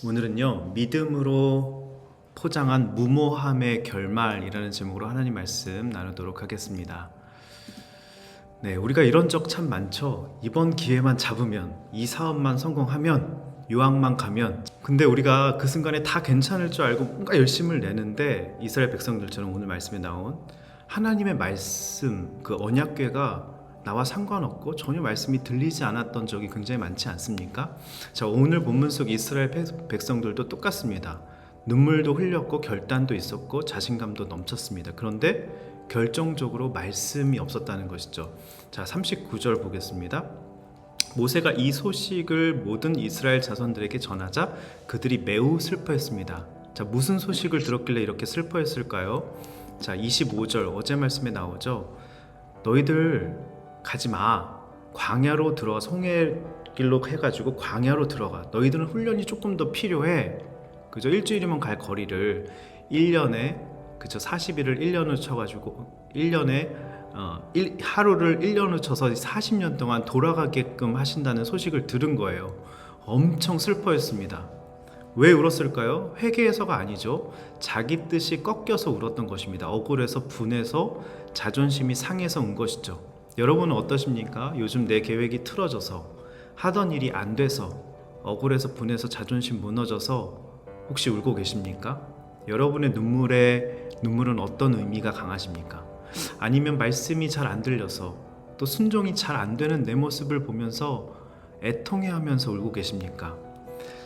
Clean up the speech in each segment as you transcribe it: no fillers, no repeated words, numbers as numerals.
오늘은요, 믿음으로 포장한 무모함의 결말이라는 제목으로 하나님 말씀 나누도록 하겠습니다. 네, 우리가 이런 적 참 많죠. 이번 기회만 잡으면, 이 사업만 성공하면, 유학만 가면. 근데 우리가 그 순간에 다 괜찮을 줄 알고 뭔가 열심을 내는데, 이스라엘 백성들처럼 오늘 말씀에 나온 하나님의 말씀, 그 언약궤가 나와 상관없고 전혀 말씀이 들리지 않았던 적이 굉장히 많지 않습니까? 자, 오늘 본문 속 이스라엘 백성들도 똑같습니다. 눈물도 흘렸고 결단도 있었고 자신감도 넘쳤습니다. 그런데 결정적으로 말씀이 없었다는 것이죠. 자, 39절 보겠습니다. 모세가 이 소식을 모든 이스라엘 자손들에게 전하자 그들이 매우 슬퍼했습니다. 자, 무슨 소식을 들었길래 이렇게 슬퍼했을까요? 자, 25절 어제 말씀에 나오죠. 너희들 가지 마. 광야로 들어가, 홍해길로 해가지고 광야로 들어가. 너희들은 훈련이 조금 더 필요해. 그죠? 일주일이면 갈 거리를 1년에, 그죠? 40일을 1년을 쳐가지고 1년에 하루를 1년을 쳐서 40년 동안 돌아가게끔 하신다는 소식을 들은 거예요. 엄청 슬퍼했습니다. 왜 울었을까요? 회개해서가 아니죠. 자기 뜻이 꺾여서 울었던 것입니다. 억울해서, 분해서, 자존심이 상해서 운 것이죠. 여러분은 어떠십니까? 요즘 내 계획이 틀어져서, 하던 일이 안 돼서, 억울해서, 분해서, 자존심 무너져서 혹시 울고 계십니까? 여러분의 눈물은 어떤 의미가 강하십니까? 아니면 말씀이 잘 안 들려서, 또 순종이 잘 안 되는 내 모습을 보면서 애통해하면서 울고 계십니까?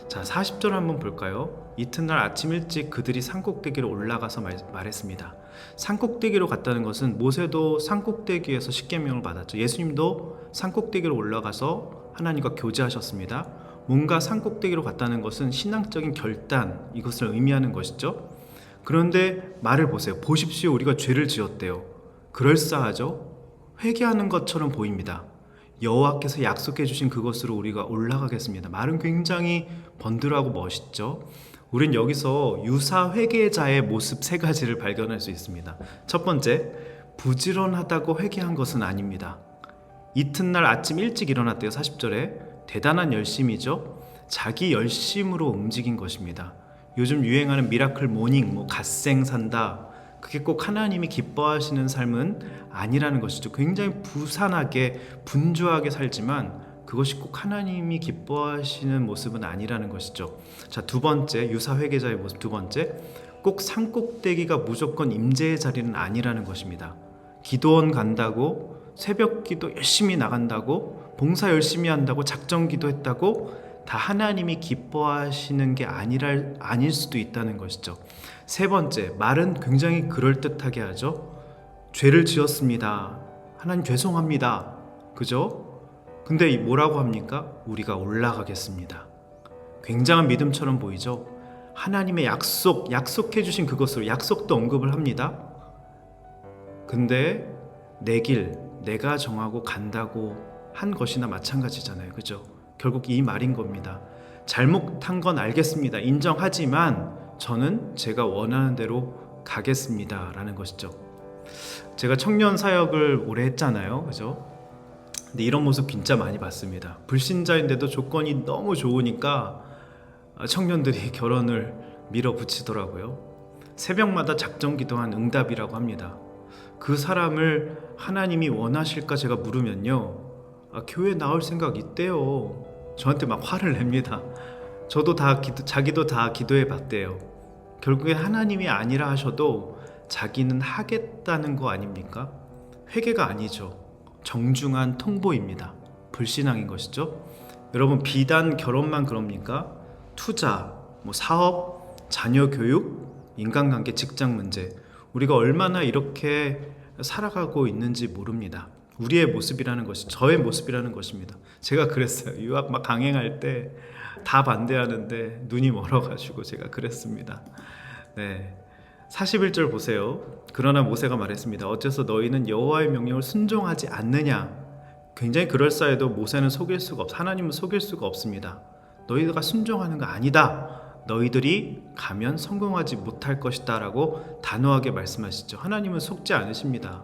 자, 40절 한번 볼까요? 이튿날 아침 일찍 그들이 산꼭대기로 올라가서 말했습니다. 산꼭대기로 갔다는 것은 모세도 산꼭대기에서 십계명을 받았죠. 예수님도 산꼭대기로 올라가서 하나님과 교제하셨습니다. 뭔가 산꼭대기로 갔다는 것은 신앙적인 결단, 이것을 의미하는 것이죠. 그런데 말을 보세요. 보십시오. 우리가 죄를 지었대요. 그럴싸하죠? 회개하는 것처럼 보입니다. 여호와께서 약속해 주신 그것으로 우리가 올라가겠습니다. 말은 굉장히 번들하고 멋있죠. 우린 여기서 유사 회개자의 모습 세 가지를 발견할 수 있습니다. 첫 번째, 부지런하다고 회개한 것은 아닙니다. 이튿날 아침 일찍 일어났대요. 40절에 대단한 열심이죠. 자기 열심으로 움직인 것입니다. 요즘 유행하는 미라클 모닝, 갓생 산다, 그게 꼭 하나님이 기뻐하시는 삶은 아니라는 것이죠. 굉장히 부산하게, 분주하게 살지만 그것이 꼭 하나님이 기뻐하시는 모습은 아니라는 것이죠. 자, 두 번째, 유사 회개자의 모습 두 번째, 꼭 산꼭대기가 무조건 임재의 자리는 아니라는 것입니다. 기도원 간다고, 새벽 기도 열심히 나간다고, 봉사 열심히 한다고, 작정 기도했다고 다 하나님이 기뻐하시는 게 아닐 수도 있다는 것이죠. 세 번째, 말은 굉장히 그럴듯하게 하죠. 죄를 지었습니다. 하나님 죄송합니다. 그죠? 근데 뭐라고 합니까? 우리가 올라가겠습니다. 굉장한 믿음처럼 보이죠? 하나님의 약속해 주신 그것으로 약속도 언급을 합니다. 근데 내 길, 내가 정하고 간다고 한 것이나 마찬가지잖아요. 그죠? 결국 이 말인 겁니다. 잘못한 건 알겠습니다. 인정하지만 저는 제가 원하는 대로 가겠습니다. 라는 것이죠. 제가 청년 사역을 오래 했잖아요. 그죠? 근데 이런 모습 진짜 많이 봤습니다. 불신자인데도 조건이 너무 좋으니까 청년들이 결혼을 밀어붙이더라고요. 새벽마다 작정 기도한 응답이라고 합니다. 그 사람을 하나님이 원하실까 제가 물으면요, 교회 나올 생각 있대요. 저한테 막 화를 냅니다. 저도 자기도 다 기도해 봤대요. 결국에 하나님이 아니라 하셔도 자기는 하겠다는 거 아닙니까? 회개가 아니죠. 정중한 통보입니다. 불신앙인 것이죠. 여러분, 비단 결혼만 그럽니까? 투자, 사업, 자녀 교육, 인간관계, 직장 문제, 우리가 얼마나 이렇게 살아가고 있는지 모릅니다. 우리의 모습이라는 것이, 저의 모습이라는 것입니다. 제가 그랬어요. 유학 막 강행할 때 다 반대하는데 눈이 멀어가지고 제가 그랬습니다. 네, 41절 보세요. 그러나 모세가 말했습니다. 어째서 너희는 여호와의 명령을 순종하지 않느냐? 굉장히 그럴싸해도 모세는 속일 수가 하나님은 속일 수가 없습니다. 너희가 순종하는 거 아니다. 너희들이 가면 성공하지 못할 것이다 라고 단호하게 말씀하시죠. 하나님은 속지 않으십니다.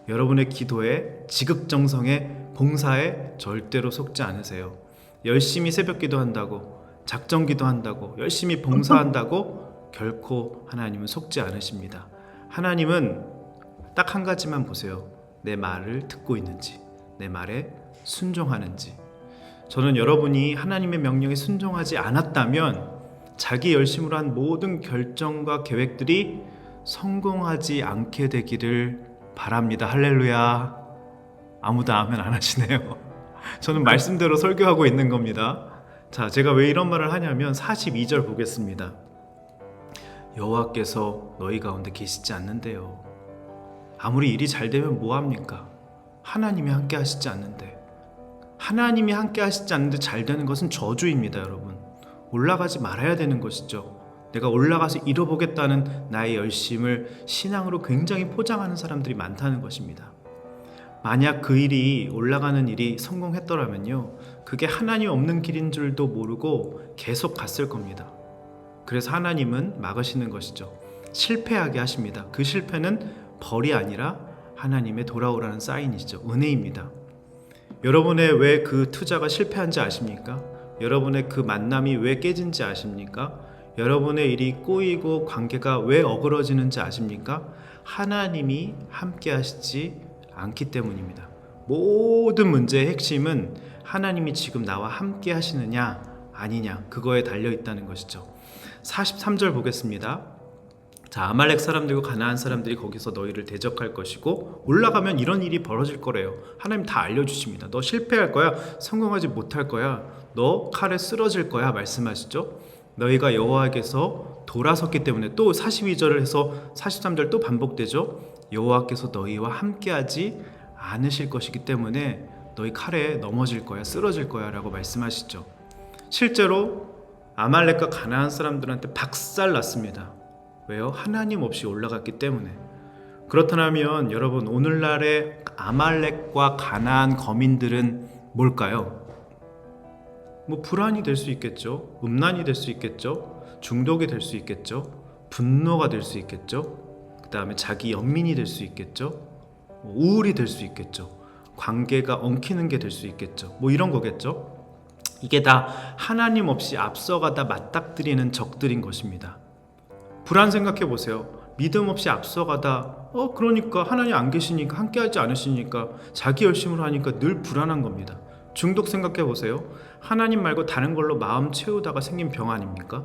여러분의 기도에, 지극정성에, 봉사에 절대로 속지 않으세요. 열심히 새벽 기도한다고, 작정기도 한다고 열심히 봉사한다고 결코 하나님은 속지 않으십니다. 하나님은 딱 한 가지만 보세요. 내 말을 듣고 있는지, 내 말에 순종하는지. 저는 여러분이 하나님의 명령에 순종하지 않았다면 자기 열심으로 한 모든 결정과 계획들이 성공하지 않게 되기를 바랍니다. 할렐루야. 아무도 아멘 안 하시네요. 저는 말씀대로 설교하고 있는 겁니다. 자, 제가 왜 이런 말을 하냐면 42절 보겠습니다. 여호와께서 너희 가운데 계시지 않는데요. 아무리 일이 잘 되면 뭐합니까? 하나님이 함께 하시지 않는데. 하나님이 함께 하시지 않는데 잘 되는 것은 저주입니다, 여러분. 올라가지 말아야 되는 것이죠. 내가 올라가서 이뤄보겠다는 나의 열심을 신앙으로 굉장히 포장하는 사람들이 많다는 것입니다. 만약 그 일이 올라가는 일이 성공했더라면요, 그게 하나님 없는 길인 줄도 모르고 계속 갔을 겁니다. 그래서 하나님은 막으시는 것이죠. 실패하게 하십니다. 그 실패는 벌이 아니라 하나님의 돌아오라는 사인이죠. 은혜입니다. 여러분의 왜 그 투자가 실패한지 아십니까? 여러분의 그 만남이 왜 깨진지 아십니까? 여러분의 일이 꼬이고 관계가 왜 어그러지는지 아십니까? 하나님이 함께 하시지 않기 때문입니다. 모든 문제의 핵심은 하나님이 지금 나와 함께 하시느냐 아니냐, 그거에 달려 있다는 것이죠. 43절 보겠습니다. 자, 아말렉 사람들과 가나안 사람들이 거기서 너희를 대적할 것이고 올라가면 이런 일이 벌어질 거래요. 하나님 다 알려주십니다. 너 실패할 거야, 성공하지 못할 거야, 너 칼에 쓰러질 거야 말씀하시죠. 너희가 여호와께서 돌아섰기 때문에, 또 42절을 해서 43절 또 반복되죠. 여호와께서 너희와 함께하지 않으실 것이기 때문에 너희 칼에 넘어질 거야, 쓰러질 거야 라고 말씀하시죠. 실제로 아말렉과 가나안 사람들한테 박살났습니다. 왜요? 하나님 없이 올라갔기 때문에. 그렇다면 여러분, 오늘날의 아말렉과 가나안 거민들은 뭘까요? 뭐 불안이 될 수 있겠죠. 음란이 될 수 있겠죠. 중독이 될 수 있겠죠. 분노가 될 수 있겠죠. 그 다음에 자기 연민이 될 수 있겠죠. 우울이 될 수 있겠죠. 관계가 엉키는 게 될 수 있겠죠. 뭐 이런 거겠죠. 이게 다 하나님 없이 앞서가다 맞닥뜨리는 적들인 것입니다. 불안 생각해 보세요. 믿음 없이 앞서가다 그러니까 하나님 안 계시니까, 함께하지 않으시니까, 자기 열심으로 하니까 늘 불안한 겁니다. 중독 생각해 보세요. 하나님 말고 다른 걸로 마음 채우다가 생긴 병 아닙니까?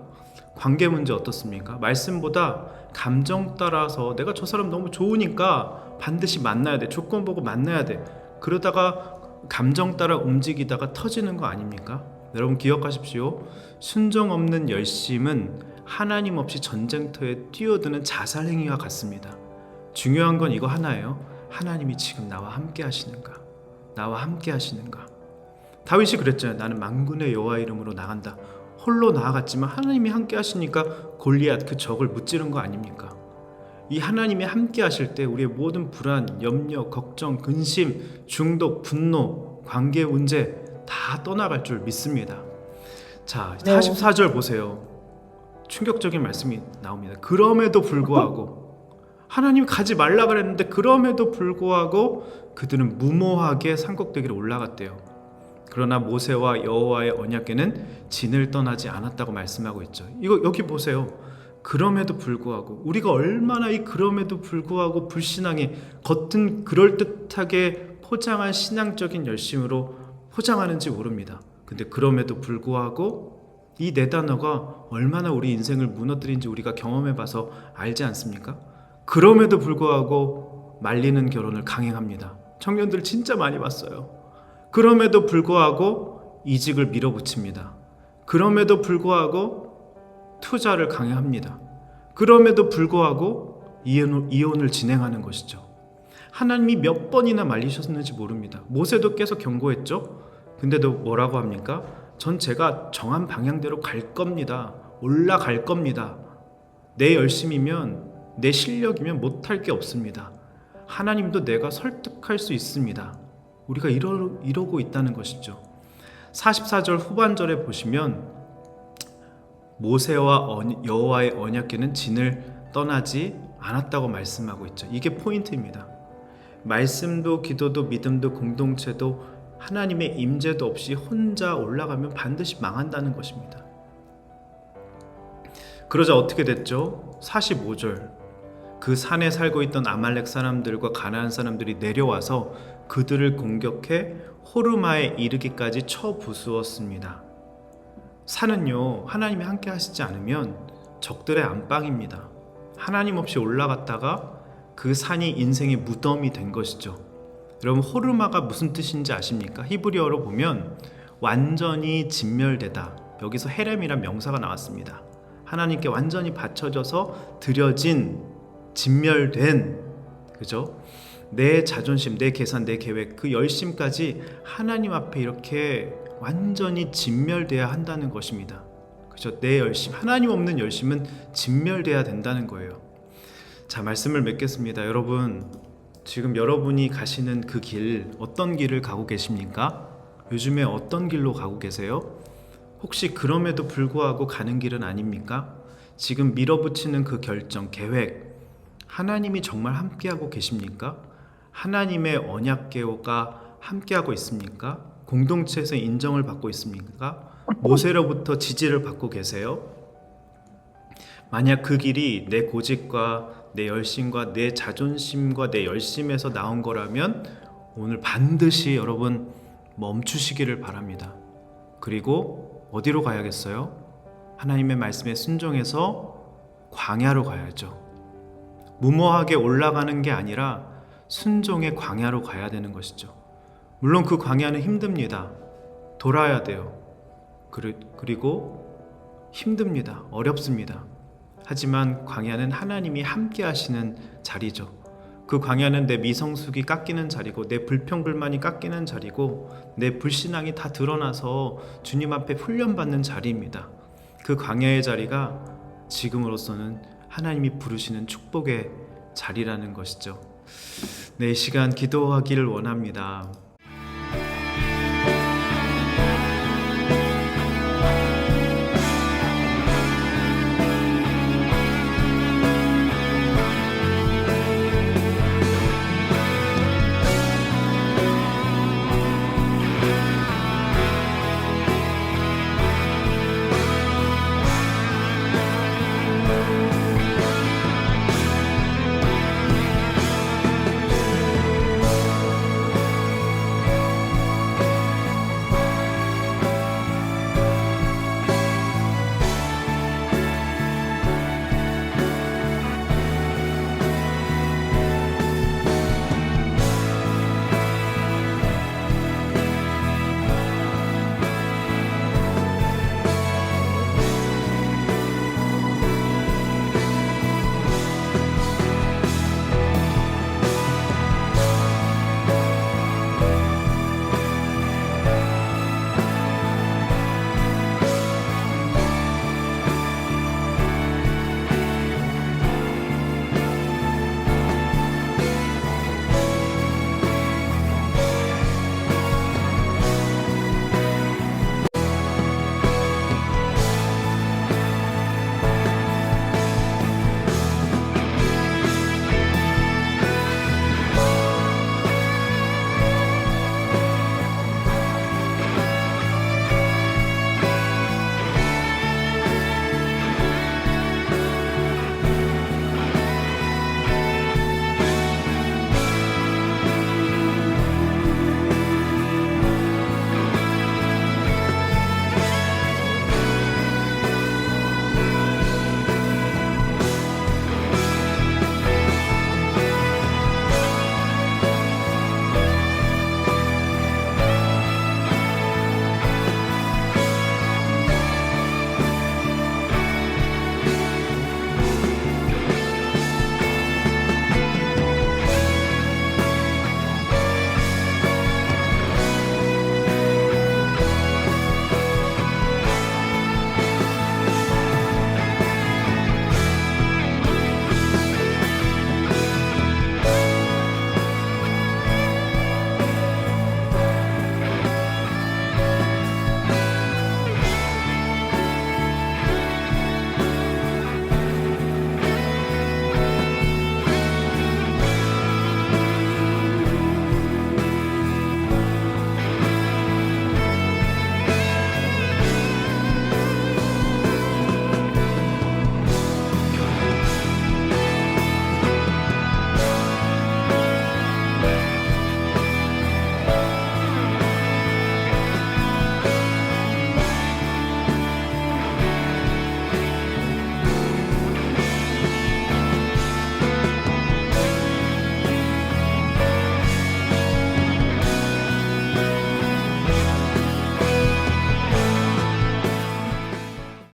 관계 문제 어떻습니까? 말씀보다 감정 따라서 내가 저 사람 너무 좋으니까 반드시 만나야 돼, 조건 보고 만나야 돼, 그러다가 감정 따라 움직이다가 터지는 거 아닙니까? 여러분 기억하십시오. 순종 없는 열심은 하나님 없이 전쟁터에 뛰어드는 자살 행위와 같습니다. 중요한 건 이거 하나예요. 하나님이 지금 나와 함께 하시는가? 나와 함께 하시는가? 다윗이 그랬잖아요. 나는 만군의 여호와 이름으로 나간다. 홀로 나아갔지만 하나님이 함께 하시니까 골리앗, 그 적을 무찌른 거 아닙니까? 이 하나님이 함께 하실 때 우리의 모든 불안, 염려, 걱정, 근심, 중독, 분노, 관계 문제 다 떠나갈 줄 믿습니다. 자, 44절 보세요. 충격적인 말씀이 나옵니다. 그럼에도 불구하고, 하나님 가지 말라 그랬는데 그럼에도 불구하고 그들은 무모하게 산꼭대기로 올라갔대요. 그러나 모세와 여호와의 언약궤는 진을 떠나지 않았다고 말씀하고 있죠. 이거 여기 보세요. 그럼에도 불구하고, 우리가 얼마나 이 그럼에도 불구하고 불신앙에 겉은 그럴듯하게 포장한 신앙적인 열심으로 포장하는지 모릅니다. 근데 그럼에도 불구하고 이 네 단어가 얼마나 우리 인생을 무너뜨린지 우리가 경험해봐서 알지 않습니까? 그럼에도 불구하고 말리는 결혼을 강행합니다. 청년들 진짜 많이 봤어요. 그럼에도 불구하고 이직을 밀어붙입니다. 그럼에도 불구하고 투자를 강행합니다. 그럼에도 불구하고 이혼을 진행하는 것이죠. 하나님이 몇 번이나 말리셨는지 모릅니다. 모세도 계속 경고했죠. 근데도 뭐라고 합니까? 전 제가 정한 방향대로 갈 겁니다. 올라갈 겁니다. 내 열심이면, 내 실력이면 못할 게 없습니다. 하나님도 내가 설득할 수 있습니다. 우리가 이러고 있다는 것이죠. 44절 후반절에 보시면 모세와 여호와의 언약궤는 진을 떠나지 않았다고 말씀하고 있죠. 이게 포인트입니다. 말씀도 기도도 믿음도 공동체도 하나님의 임재도 없이 혼자 올라가면 반드시 망한다는 것입니다. 그러자 어떻게 됐죠? 45절. 그 산에 살고 있던 아말렉 사람들과 가나안 사람들이 내려와서 그들을 공격해 호르마에 이르기까지 쳐 부수었습니다. 산은요, 하나님이 함께 하시지 않으면 적들의 안방입니다. 하나님 없이 올라갔다가 그 산이 인생의 무덤이 된 것이죠. 여러분, 호르마가 무슨 뜻인지 아십니까? 히브리어로 보면 완전히 진멸되다. 여기서 헤렘이란 명사가 나왔습니다. 하나님께 완전히 바쳐져서 드려진, 진멸된, 그죠? 내 자존심, 내 계산, 내 계획, 그 열심까지 하나님 앞에 이렇게 완전히 진멸돼야 한다는 것입니다. 그죠? 내 열심, 하나님 없는 열심은 진멸돼야 된다는 거예요. 자, 말씀을 맺겠습니다. 여러분, 지금 여러분이 가시는 그 길, 어떤 길을 가고 계십니까? 요즘에 어떤 길로 가고 계세요? 혹시 그럼에도 불구하고 가는 길은 아닙니까? 지금 밀어붙이는 그 결정, 계획, 하나님이 정말 함께하고 계십니까? 하나님의 언약궤가 함께하고 있습니까? 공동체에서 인정을 받고 있습니까? 모세로부터 지지를 받고 계세요? 만약 그 길이 내 고집과 내 열심과 내 자존심과 내 열심에서 나온 거라면 오늘 반드시 여러분 멈추시기를 바랍니다. 그리고 어디로 가야겠어요? 하나님의 말씀에 순종해서 광야로 가야죠. 무모하게 올라가는 게 아니라 순종의 광야로 가야 되는 것이죠. 물론 그 광야는 힘듭니다. 돌아야 돼요. 그리고 힘듭니다. 어렵습니다. 하지만 광야는 하나님이 함께 하시는 자리죠. 그 광야는 내 미성숙이 깎이는 자리고, 내 불평불만이 깎이는 자리고, 내 불신앙이 다 드러나서 주님 앞에 훈련받는 자리입니다. 그 광야의 자리가 지금으로서는 하나님이 부르시는 축복의 자리라는 것이죠. 네, 이 시간 기도하기를 원합니다.